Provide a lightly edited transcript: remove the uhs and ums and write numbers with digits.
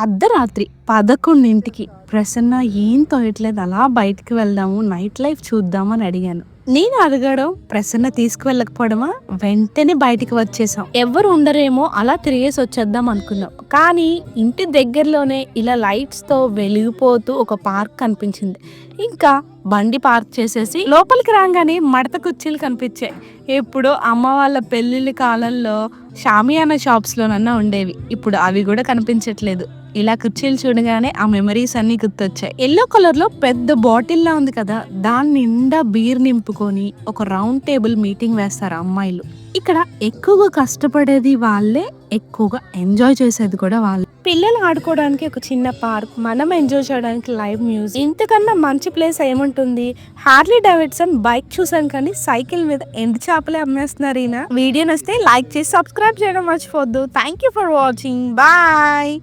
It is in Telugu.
అర్ధరాత్రి 11కి ప్రసన్న ఏం తోయట్లేదు, అలా బయటికి వెళ్దాము, నైట్ లైఫ్ చూద్దాము అని అడిగాను. నేను అడగడం, ప్రసన్న తీసుకువెళ్ళకపోవడమా, వెంటనే బయటికి వచ్చేసాం. ఎవరు ఉండరేమో, అలా తిరిగేసి వచ్చేద్దాం అనుకున్నాం. కానీ ఇంటి దగ్గరలోనే ఇలా లైట్స్ తో వెలిగిపోతూ ఒక పార్క్ కనిపించింది. ఇంకా బండి పార్క్ చేసేసి లోపలికి రాగానే మడత కుర్చీలు కనిపించాయి. ఎప్పుడో అమ్మ వాళ్ళ పెళ్లిళ్ళ కాలంలో షామియానా షాప్స్ లోనన్నా ఉండేవి, ఇప్పుడు అవి కూడా కనిపించట్లేదు. ఇలా కుర్చీలు చూడగానే ఆ మెమరీస్ అన్ని గుర్తొచ్చాయి. ఎల్లో కలర్ లో పెద్ద బాటిల్ లా ఉంది కదా, దాని నిండా బీర్ నింపుకొని ఒక రౌండ్ టేబుల్ మీటింగ్ వేస్తారు అమ్మాయిలు. ఇక్కడ ఎక్కువగా కష్టపడేది వాళ్ళే, ఎక్కువగా ఎంజాయ్ చేసేది కూడా వాళ్ళే. పిల్లలు ఆడుకోవడానికి ఒక చిన్న పార్క్, మనం ఎంజాయ్ చేయడానికి లైవ్ మ్యూజిక్, ఇంతకన్నా మంచి ప్లేస్ ఏముంటుంది? హార్లీ డేవిడ్సన్ బైక్ చూసాను, కానీ సైకిల్ మీద ఎండు చేపలే అమ్మేస్తున్నారు ఈయన. వీడియో నచ్చితే లైక్ చేసి సబ్స్క్రైబ్ చేయడం మర్చిపోద్దు. Thank you for watching. Bye.